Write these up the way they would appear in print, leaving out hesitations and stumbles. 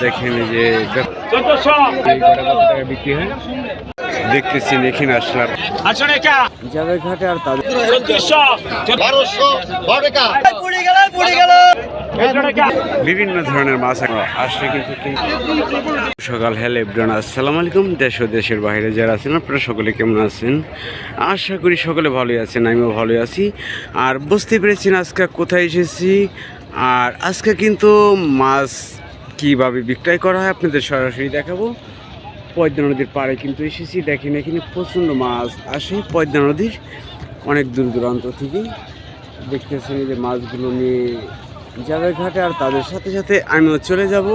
দেখেন যে বিক্রি হয় দেখতেছি এখানে আসলাম যাবে ঘাটে আর তাদের বিভিন্ন ধরনের মাছ আসলে কিন্তু সকাল হ্যালো এভরিওয়ান আসসালামু আলাইকুম। দেশ ও দেশের বাইরে যারা আছেন আপনারা সকলে কেমন আছেন? আশা করি সকলে ভালোই আছেন, আমিও ভালোই আছি। আর বুঝতে পেরেছেন আজকে কোথায় এসেছি, আর আজকে কিন্তু মাছ কীভাবে বিক্রয় করা হয় আপনাদের সরাসরি দেখাবো। পদ্মা নদীর পাড়ে কিন্তু এসেছি, দেখেন এখানে প্রচণ্ড মাছ আসে পদ্মা নদীর অনেক দূর দূরান্ত থেকে। দেখতেছেন যে মাছগুলো নিয়ে যাবে ঘাটে আর তাদের সাথে সাথে আমিও চলে যাব।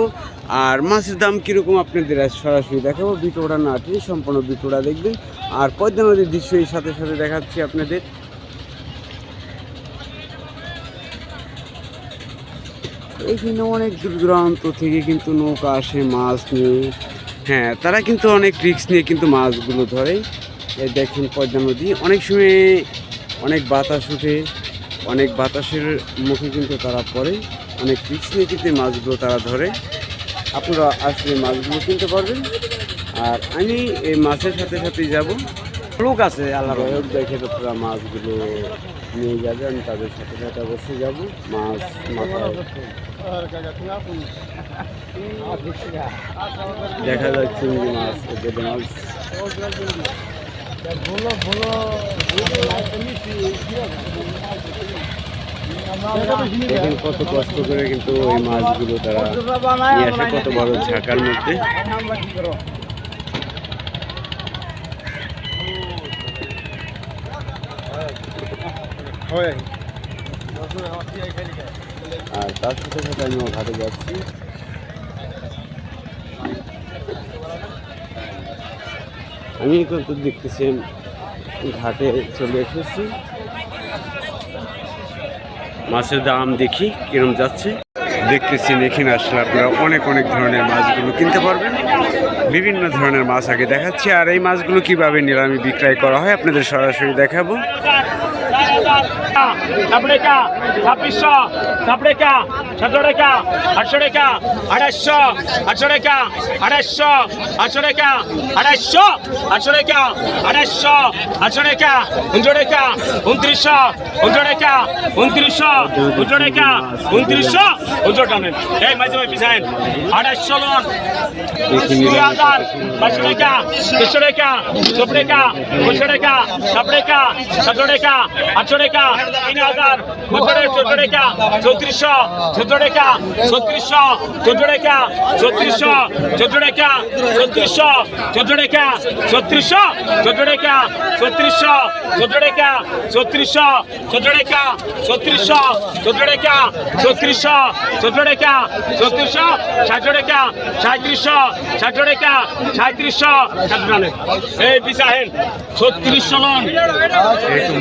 আর মাছের দাম কীরকম আপনাদের সরাসরি দেখাবো, ভিডিওটা না টেনে সম্পূর্ণ ভিডিওটা দেখবেন। আর পদ্মা নদীর দৃশ্য এই সাথে সাথে দেখাচ্ছি আপনাদের। এইখানে অনেক দূর দূরান্ত থেকে কিন্তু নৌকা আসে মাছ নিয়ে। হ্যাঁ, তারা কিন্তু অনেক রিস্ক নিয়ে কিন্তু মাছগুলো ধরে। এই দেখেন পদ্মা নদী, অনেক সময় অনেক বাতাস উঠে, অনেক বাতাসের মুখে কিন্তু তারা পড়ে, অনেক রিস্ক নিয়ে কিন্তু মাছগুলো তারা ধরে। আপনারা আসলে মাছগুলো কিনতে পারবেন। আর আমি এই মাছের সাথে সাথেই যাব, লোক আছে আল্লাহ দেখে তো পুরো মাছগুলো নিয়ে যাবে, আমি তাদের সাথে সাথে অবশ্যই যাবো। মাছ মাথায় দেখা যাচ্ছে মাছ, বেদে মাছ দেখেন কত কষ্ট করে কিন্তু ওই মাছগুলো তারা নিয়ে আসে, কত বড় ঝাঁকার মধ্যে। আর তার সাথে সাথে আমি ঘাটে যাচ্ছি। আমি কিন্তু দেখতেছি ঘাটে চলে এসেছি, মাছের দাম দেখি কিরম যাচ্ছে। দেখতেছেন এখানে আসলে আপনারা অনেক অনেক ধরনের মাছগুলো কিনতে পারবেন। বিভিন্ন ধরনের মাছ আগে দেখাচ্ছি, আর এই মাছগুলো কিভাবে নিলামে বিক্রয় করা হয় আপনাদের সরাসরি দেখাবো। সাপড়েকা 2600, সাপড়েকা 17 টাকা, 800 টাকা, 2800, 800 টাকা, 2800, 800 টাকা, 2800, 800 টাকা, 2800, 800 টাকা, 19 টাকা, 2900, 19 টাকা, 2900, 19 টাকা, 2900, 19 টাকা। এই মাঝে ভাই পিছাইন 2800 লোন 2000, 500 টাকা, 300 টাকা, 4 টাকা, 500 টাকা, 7 টাকা, 17 টাকা, 800 টাকা, 3000, 14 টাকা, 3400, 14 টাকা, 3600, 14 টাকা, 3400, 14 টাকা, 3400, 14 টাকা, 3600, 14 টাকা, 3400, 14 টাকা, 3400, 14 টাকা, 3400, 14 টাকা, 3400, 14 টাকা, 3400, 60 টাকা, 3700, 60 টাকা, 3700, 60 টাকা। এই পিছাহেন 3600 লোন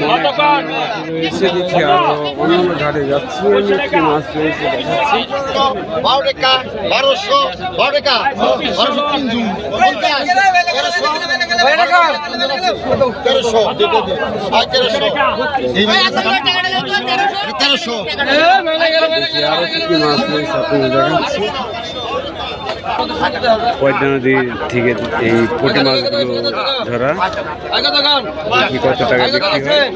কতক্ষণ এসে দেখি আর অন্যান্য ঘাটে যাচ্ছি, আমি একটি মাছ রয়েছে দেখাচ্ছি। 12 টাকা, 1200, 12 টাকা, 1200, 1300, 1300, আরো কি মাছ রয়েছে আপনাদের দেখাচ্ছি। পদ্মা নদী থেকে এই পুঁটি মাছগুলো ধরা কি কত টাকা বিক্রি হয়?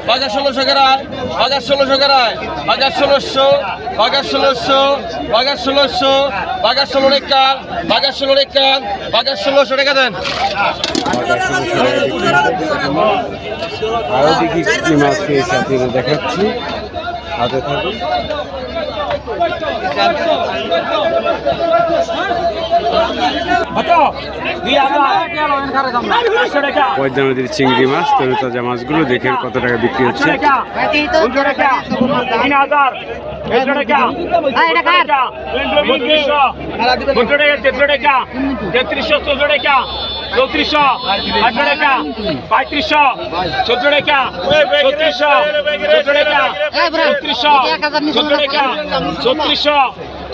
বাঘা 1600 কেরায়, বাঘা 1600 কেরায়, বাঘা 1600, বাঘা 1600, বাঘা 1600, বাঘা 16 টাকা, বাঘা 16 টাকা, বাঘা 1600 টাকা দেন। আরো দেখি কি মাছ রয়েছে আপনাদের দেখাচ্ছি, হাতে থাকুন। পদ্মা নদীর চিংড়ি মাছ, তরুতাজা মাছগুলো দেখেন কত টাকা বিক্রি হচ্ছে। 3300, 14 টাকা, চৌত্রিশশো 18 টাকা 3500 14 টাকা 3400 14 টাকা 3400 14 টাকা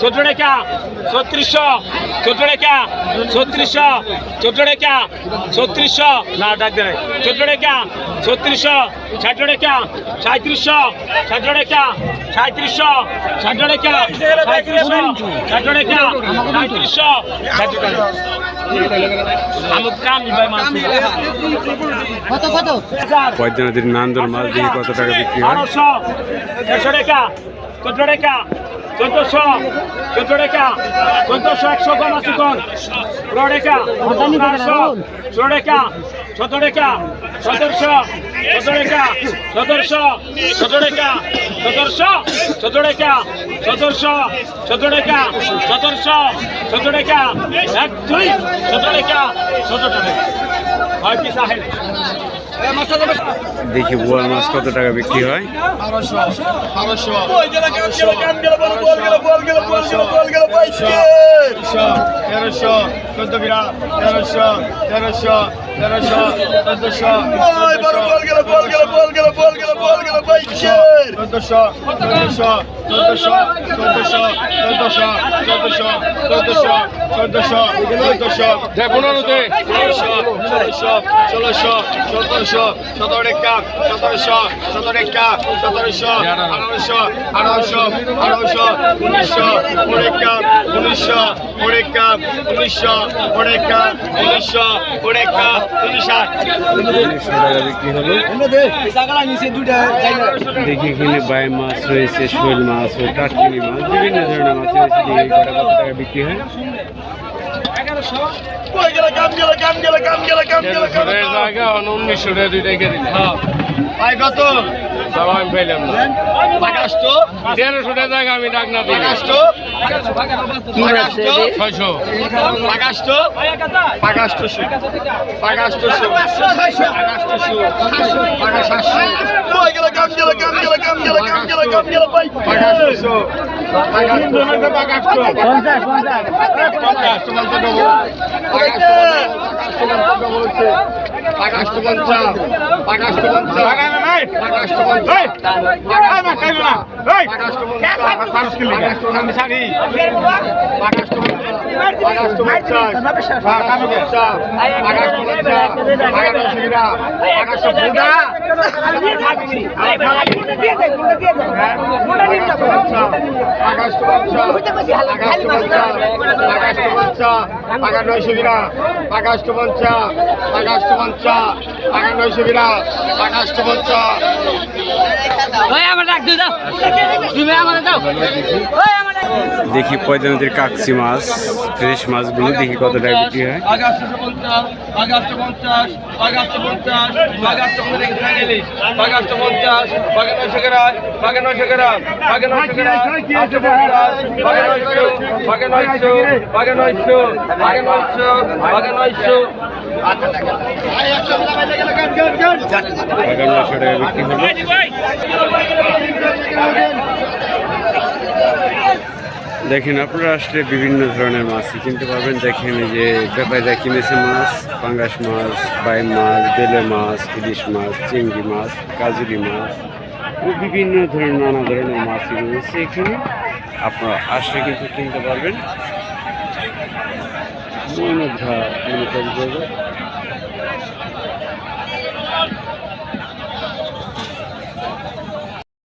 3400 14 টাকা 3400 14 টাকা 3400 14 টাকা 3400 না ডাক দেয় 14 টাকা 3400 16 টাকা 3700 17 টাকা 3700 17 টাকা 3700 17 টাকা 3700 17 টাকা আমুক কাম ভাই মাছ কত পদ্মা নদীর নান্দর মাছ দেখি কত টাকা বিক্রি হয়। 1200 টাকা 14 টাকা 1400 14 টাকা 1400 100 কম আছে কোন 16 টাকা 16 টাকা 17 টাকা 1700 17 টাকা 1700 17 টাকা 1700 17 টাকা 1700 17 টাকা 1700 17 টাকা 1 2 17 টাকা 17 টাকা হয় কি সাহেব দেখি বোয়াল মাছ কত টাকা বিক্রি হয়। দেখি এখানে বাই মাছ রয়েছে, শোল মাছ ও টাটকিনি মাছ, বিভিন্ন ধরনের মাছ রয়েছে। দেখি কত টাকা বিক্রি হয়। কত আমি পাইলাম না 1300 টাকা আমি ডাক না দিই 600 দেখি পদ্মা নদীর কাকসি মাছ, ফ্রেশ মাছগুলো দেখি কত টাকা বিক্রি হয়। দেখেন আপনারা আসলে বিভিন্ন ধরনের মাছই কিনতে পারবেন। দেখেন এই যে ব্যাপারীরা কিনেছে মাছ, পাঙ্গাস মাছ, বাই মাছ, বেলে মাছ, ইলিশ মাছ, চিংড়ি মাছ, কাজুরি মাছ ও বিভিন্ন ধরনের নানা ধরনের মাছই রয়েছে এখানে। আপনারা আসলে কিন্তু কিনতে পারবেন।